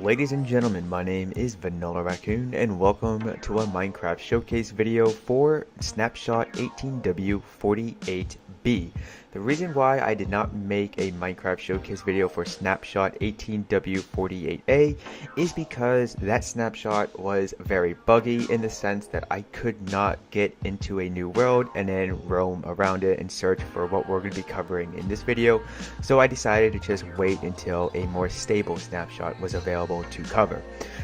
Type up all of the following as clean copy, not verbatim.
Ladies and gentlemen, my name is Vanillaraccoon and welcome to a Minecraft showcase video for snapshot 18w48b. The reason why I did not make a Minecraft showcase video for snapshot 18w48a is because that snapshot was very buggy in the sense that I could not get into a new world and then roam around it and search for what we're going to be covering in this video. So I decided to just wait until a more stable snapshot was available to cover.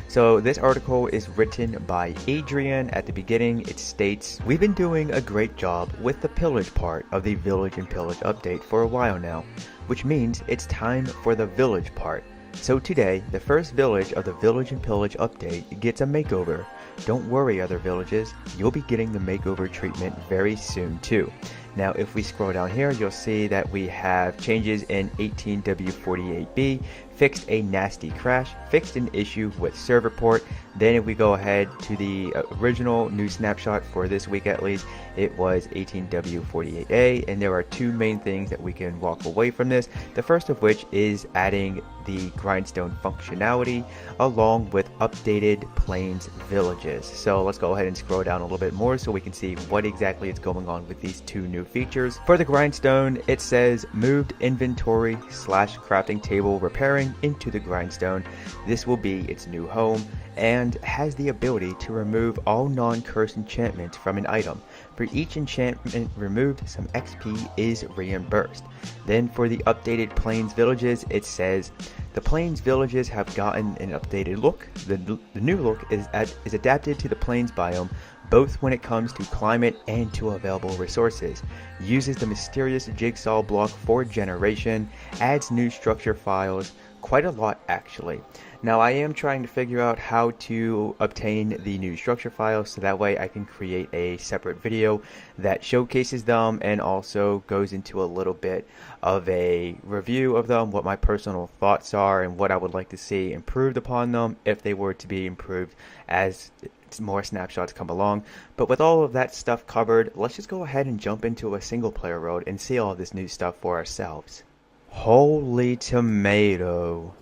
So this article is written by Adrian. At the beginning it states, "We've been doing a great job with the pillage part of the Village and Pillage update for a while now, which means it's time for the village part. So today, the first village of the Village and Pillage update gets a makeover. Don't worry other villages, you'll be getting the makeover treatment very soon too." Now if we scroll down here, you'll see that we have changes in 18w48b, fixed a nasty crash, fixed an issue with server port. Then if we go ahead to the original new snapshot for this week at least, it was 18w48a, and there are two main things that we can walk away from this. The first of which is adding the Grindstone functionality along with updated plains villages. So let's go ahead and scroll down a little bit more so we can see what exactly is going on with these two new features. For the Grindstone, it says moved inventory / crafting table repairing into the Grindstone. This will be its new home and has the ability to remove all non-cursed enchantments from an item. For each enchantment removed, some XP is reimbursed. Then for the updated plains villages, it says the plains villages have gotten an updated look. The new look is adapted to the plains biome, both when it comes to climate and to available resources. Uses the mysterious jigsaw block for generation, adds new structure files, quite a lot actually. Now I am trying to figure out how to obtain the new structure files so that way I can create a separate video that showcases them and also goes into a little bit of a review of them, what my personal thoughts are and what I would like to see improved upon them if they were to be improved as more snapshots come along. But with all of that stuff covered, let's just go ahead and jump into a single player mode and see all this new stuff for ourselves. Holy tomato.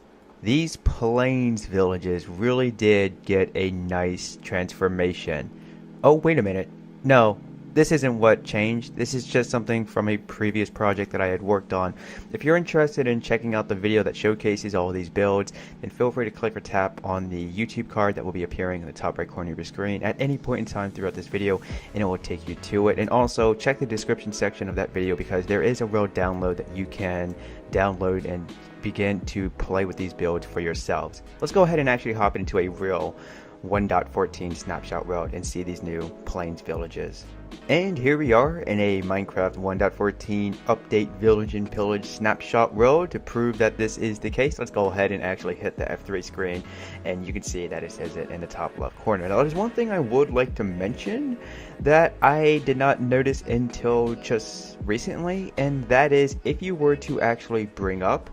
These plains villages really did get a nice transformation. Oh, wait a minute. No, this isn't what changed. This is just something from a previous project that I had worked on. If you're interested in checking out the video that showcases all of these builds, then feel free to click or tap on the YouTube card that will be appearing in the top right corner of your screen at any point in time throughout this video, and it will take you to it. And also check the description section of that video because there is a real download that you can download and begin to play with these builds for yourselves. Let's go ahead and actually hop into a real 1.14 snapshot world and see these new plains villages. And here we are in a Minecraft 1.14 update Village and Pillage snapshot world. To prove that this is the case, let's go ahead and actually hit the F3 screen and you can see that it says it in the top left corner. Now there's one thing I would like to mention that I did not notice until just recently, and that is if you were to actually bring up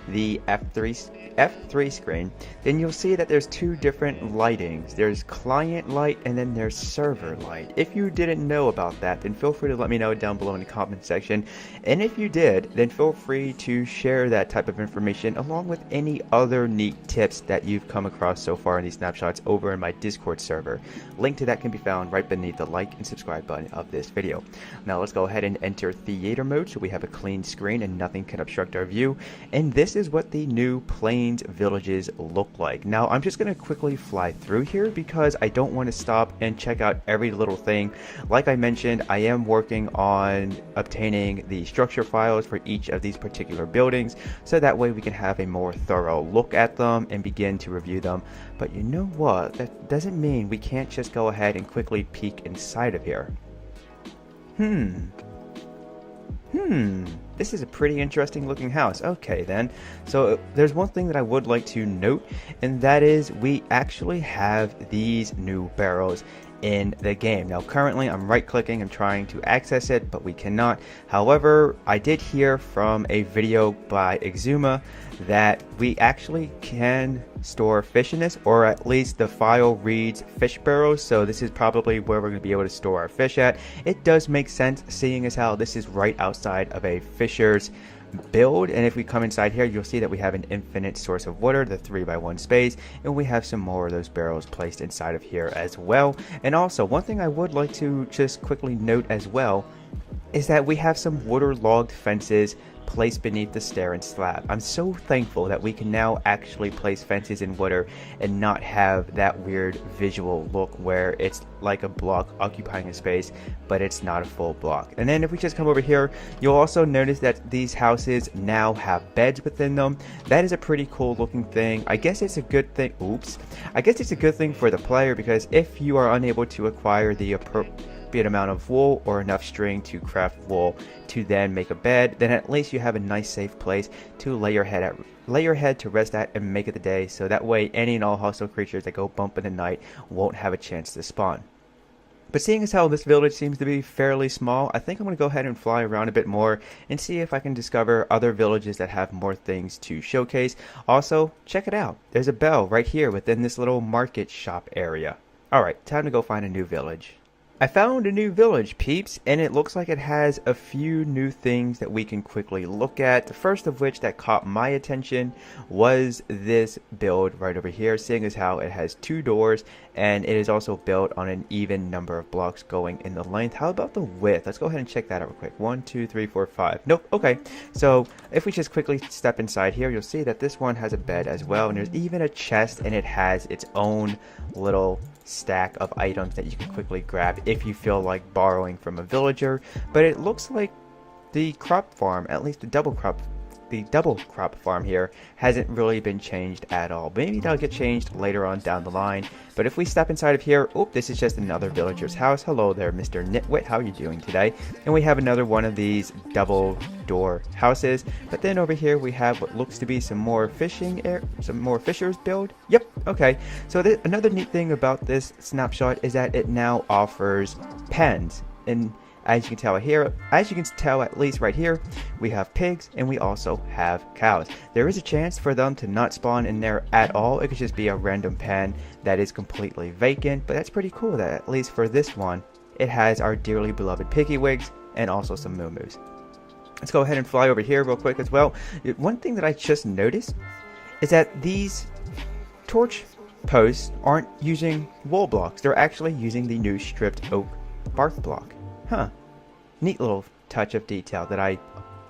the F3 screen, then you'll see that there's two different lightings. There's client light and then there's server light. If you didn't know about that, then feel free to let me know down below in the comment section, and if you did, then feel free to share that type of information along with any other neat tips that you've come across so far in these snapshots over in my Discord server. Link to that can be found right beneath the like and subscribe button of this video. Now let's go ahead and enter theater mode so we have a clean screen and nothing can obstruct our view, and this is what the new plains villages look like. Now I'm just going to quickly fly through here because I don't want to stop and check out every little thing. Like I mentioned, I am working on obtaining the structure files for each of these particular buildings so that way we can have a more thorough look at them and begin to review them. But you know what? That doesn't mean we can't just go ahead and quickly peek inside of here. This is a pretty interesting looking house. Okay then, so there's one thing that I would like to note, and that is we actually have these new barrels in the game. Now currently I'm right clicking and trying to access it, but we cannot. However, I did hear from a video by Exuma that we actually can store fish in this, or at least the file reads fish barrels, so this is probably where we're going to be able to store our fish at. It does make sense seeing as how this is right outside of a fisher's build. And if we come inside here, you'll see that we have an infinite source of water, the 3x1 space, and we have some more of those barrels placed inside of here as well. And also, one thing I would like to just quickly note as well is that we have some waterlogged fences placed beneath the stair and slab. I'm so thankful that we can now actually place fences in water and not have that weird visual look where it's like a block occupying a space, but it's not a full block. And then if we just come over here, you'll also notice that these houses now have beds within them. That is a pretty cool looking thing. I guess it's a good thing. Oops. I guess it's a good thing for the player, because if you are unable to acquire the appropriate amount of wool or enough string to craft wool to then make a bed, then at least you have a nice safe place to lay your head to rest at and make it the day, so that way any and all hostile creatures that go bump in the night won't have a chance to spawn. But seeing as how this village seems to be fairly small, I think I'm going to go ahead and fly around a bit more and see if I can discover other villages that have more things to showcase. Also, check it out, there's a bell right here within this little market shop area. Alright, time to go find a new village. I found a new village, peeps, and it looks like it has a few new things that we can quickly look at. The first of which that caught my attention was this build right over here, seeing as how it has 2 doors and it is also built on an even number of blocks going in the length. How about the width? Let's go ahead and check that out real quick. 1, 2, 3, 4, 5. Nope. Okay, so if we just quickly step inside here, you'll see that this one has a bed as well, and there's even a chest, and it has its own little stack of items that you can quickly grab if you feel like borrowing from a villager. But it looks like the crop farm, at least the double crop farm here, hasn't really been changed at all. Maybe that'll get changed later on down the line. But if we step inside of here, oh, this is just another villager's house. Hello there, Mr. Nitwit, how are you doing today? And we have another one of these double door houses. But then over here we have what looks to be some more fishers build. Yep, okay. So another neat thing about this snapshot is that it now offers pens. And as you can tell here, at least right here, we have pigs and we also have cows. There is a chance for them to not spawn in there at all. It could just be a random pen that is completely vacant, but that's pretty cool that at least for this one, it has our dearly beloved piggy wigs and also some moo-moos. Let's go ahead and fly over here real quick as well. One thing that I just noticed is that these torch posts aren't using wall blocks. They're actually using the new stripped oak bark block. Huh. Neat little touch of detail that I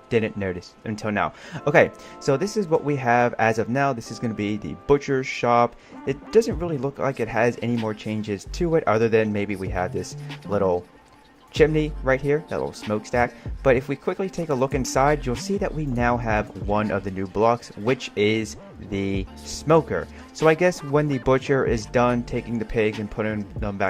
didn't notice until now. Okay, so this is what we have as of now. This is going to be the butcher's shop. It doesn't really look like it has any more changes to it, other than maybe we have this little chimney right here, that little smokestack. But if we quickly take a look inside, you'll see that we now have one of the new blocks, which is the smoker. So I guess when the butcher is done taking the pigs and putting them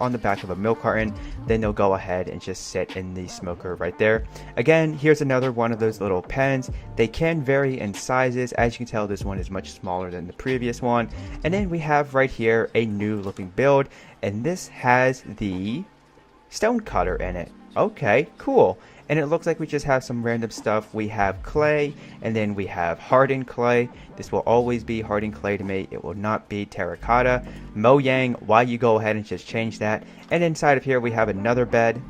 on the back of a milk carton, then they'll go ahead and just sit in the smoker right there. Again, here's another one of those little pens. They can vary in sizes. As you can tell, this one is much smaller than the previous one. And then we have right here a new looking build, and this has the stone cutter in it. Okay, cool. And it looks like we just have some random stuff. We have clay, and then we have hardened clay. This will always be hardened clay to me. It will not be terracotta. Mojang, why you go ahead and just change that? And inside of here we have another bed.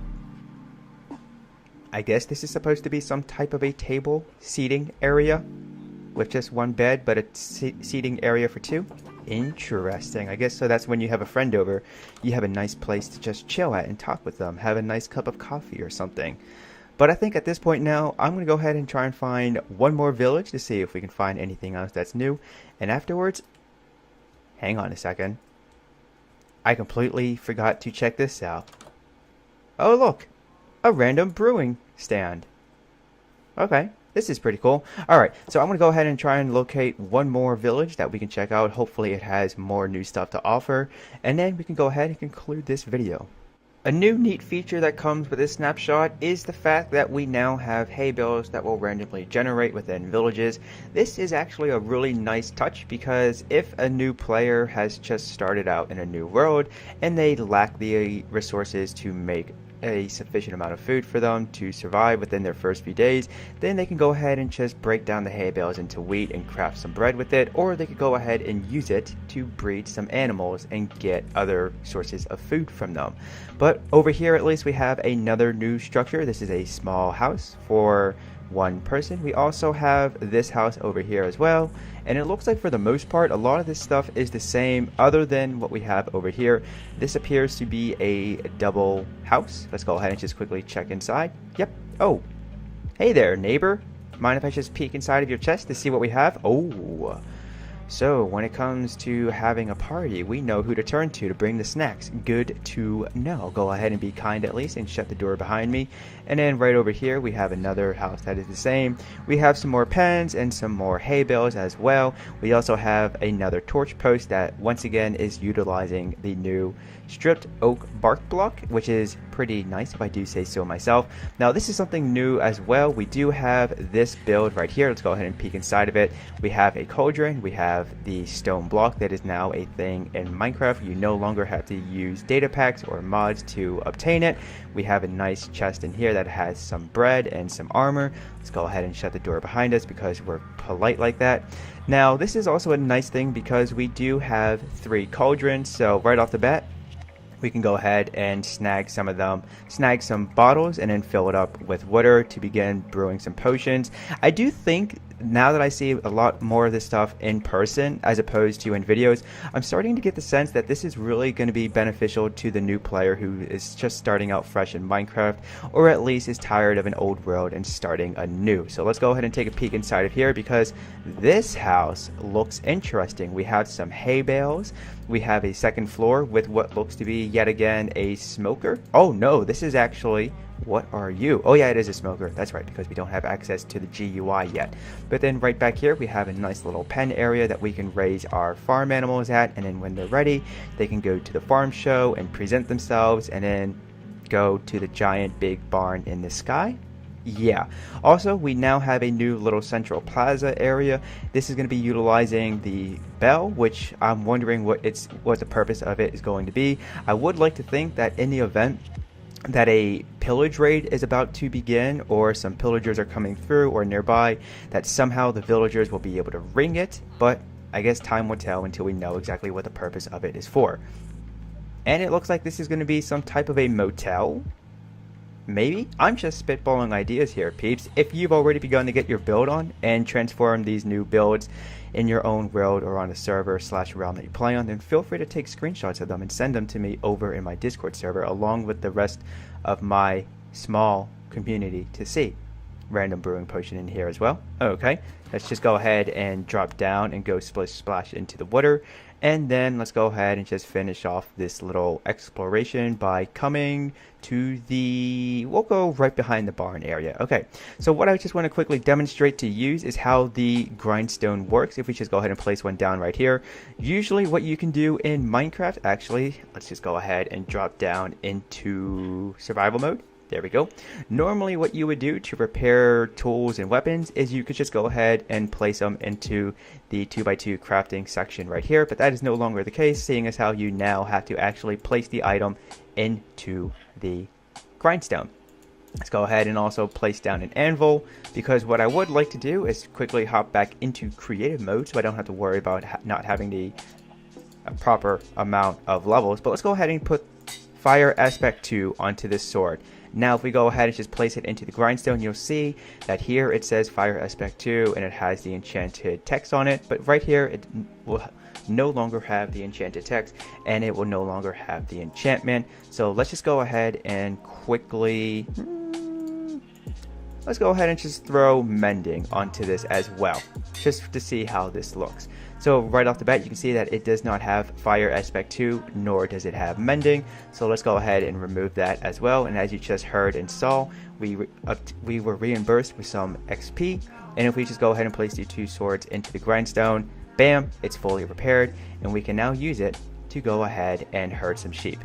I guess this is supposed to be some type of a table seating area with just one bed, but a seating area for 2. Interesting. I guess so that's when you have a friend over, you have a nice place to just chill at and talk with them, have a nice cup of coffee or something. But I think at this point now, I'm going to go ahead and try and find one more village to see if we can find anything else that's new. And afterwards, hang on a second. I completely forgot to check this out. Oh look, a random brewing stand. Okay. This is pretty cool. Alright, so I'm going to go ahead and try and locate one more village that we can check out. Hopefully it has more new stuff to offer. And then we can go ahead and conclude this video. A new neat feature that comes with this snapshot is the fact that we now have hay bales that will randomly generate within villages. This is actually a really nice touch, because if a new player has just started out in a new world and they lack the resources to make a sufficient amount of food for them to survive within their first few days, then they can go ahead and just break down the hay bales into wheat and craft some bread with it, or they could go ahead and use it to breed some animals and get other sources of food from them. But over here at least we have another new structure. This is a small house for one person. We also have this house over here as well, and it looks like for the most part a lot of this stuff is the same other than what we have over here. This appears to be a double house. Let's go ahead and just quickly check inside. Yep. Oh, hey there, neighbor. Mind if I just peek inside of your chest to see what we have? Oh, so when it comes to having a party, we know who to turn to bring the snacks. Good to know. Go ahead and be kind at least and shut the door behind me. And then right over here we have another house that is the same. We have some more pens and some more hay bales as well. We also have another torch post that once again is utilizing the new stripped oak bark block, which is pretty nice if I do say so myself. Now this is something new as well. We do have this build right here. Let's go ahead and peek inside of it. We have a cauldron. We have the stone block that is now a thing in Minecraft. You no longer have to use data packs or mods to obtain it. We have a nice chest in here that has some bread and some armor. Let's go ahead and shut the door behind us because we're polite like that. Now this is also a nice thing because we do have 3 cauldrons, so right off the bat we can go ahead and snag some of them, snag some bottles, and then fill it up with water to begin brewing some potions. I do think now that I see a lot more of this stuff in person as opposed to in videos, I'm starting to get the sense that this is really going to be beneficial to the new player who is just starting out fresh in Minecraft, or at least is tired of an old world and starting anew. So let's go ahead and take a peek inside of here because this house looks interesting. We have some hay bales. We have a second floor with what looks to be yet again a smoker. Oh no, this is actually, what are you? Oh yeah, it is a smoker. That's right, because we don't have access to the GUI yet. But then right back here we have a nice little pen area that we can raise our farm animals at, and then when they're ready they can go to the farm show and present themselves and then go to the giant big barn in the sky. Yeah. Also, we now have a new little central plaza area. This is going to be utilizing the bell, which I'm wondering what the purpose of it is going to be. I would like to think that in the event that a pillage raid is about to begin, or some pillagers are coming through or nearby, that somehow the villagers will be able to ring it, but I guess time will tell until we know exactly what the purpose of it is for. And it looks like this is going to be some type of a motel. Maybe? I'm just spitballing ideas here, peeps. If you've already begun to get your build on and transform these new builds in your own world or on a server / realm that you play on, then feel free to take screenshots of them and send them to me over in my Discord server along with the rest of my small community to see. Random brewing potion in here as well. Okay, let's just go ahead and drop down and go splish splash into the water, and then let's go ahead and just finish off this little exploration by coming to we'll go right behind the barn area. Okay, so what I just want to quickly demonstrate to use is how the grindstone works. If we just go ahead and place one down right here, usually what you can do in Minecraft, actually let's just go ahead and drop down into survival mode. There we go. Normally what you would do to repair tools and weapons is you could just go ahead and place them into the 2x2 crafting section right here, but that is no longer the case, seeing as how you now have to actually place the item into the grindstone. Let's go ahead and also place down an anvil, because what I would like to do is quickly hop back into creative mode so I don't have to worry about not having the proper amount of levels. But let's go ahead and put Fire Aspect 2 onto this sword. Now if we go ahead and just place it into the grindstone, you'll see that here it says Fire Aspect 2 and it has the enchanted text on it, but right here it will no longer have the enchanted text and it will no longer have the enchantment. So let's just go ahead and quickly let's go ahead and just throw mending onto this as well, just to see how this looks. So right off the bat you can see that it does not have Fire Aspect 2, nor does it have mending. So let's go ahead and remove that as well. And as you just heard and saw, we were reimbursed with some XP. And if we just go ahead and place the 2 swords into the grindstone, bam, it's fully repaired, and we can now use it to go ahead and herd some sheep.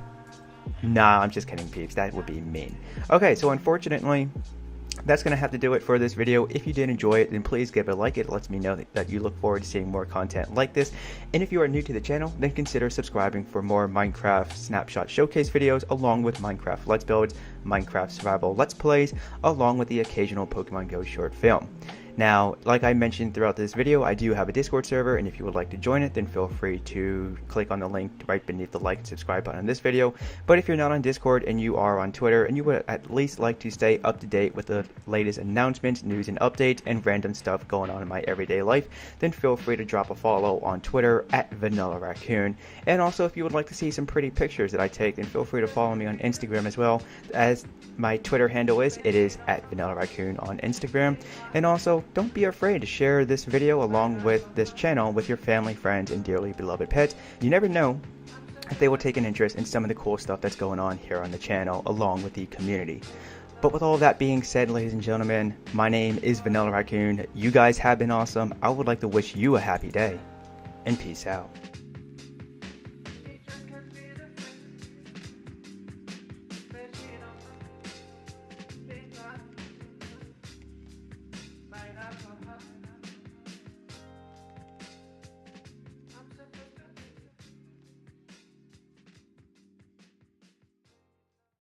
Nah, I'm just kidding, peeps, that would be mean. Okay, so unfortunately that's going to have to do it for this video. If you did enjoy it, then please give it a like. It lets me know that you look forward to seeing more content like this. And if you are new to the channel, then consider subscribing for more Minecraft Snapshot Showcase videos, along with Minecraft Let's Builds, Minecraft Survival Let's Plays, along with the occasional Pokemon Go short film. Now, like I mentioned throughout this video, I do have a Discord server, and if you would like to join it, then feel free to click on the link right beneath the like and subscribe button on this video. But if you're not on Discord and you are on Twitter and you would at least like to stay up to date with the latest announcements, news and updates, and random stuff going on in my everyday life, then feel free to drop a follow on Twitter at Vanillaraccoon. And also, if you would like to see some pretty pictures that I take, then feel free to follow me on Instagram as well, as my Twitter handle is at Vanillaraccoon on Instagram. And also, don't be afraid to share this video along with this channel with your family, friends, and dearly beloved pets. You never know if they will take an interest in some of the cool stuff that's going on here on the channel along with the community. But with all that being said, ladies and gentlemen, my name is Vanillaraccoon. You guys have been awesome. I would like to wish you a happy day, and peace out.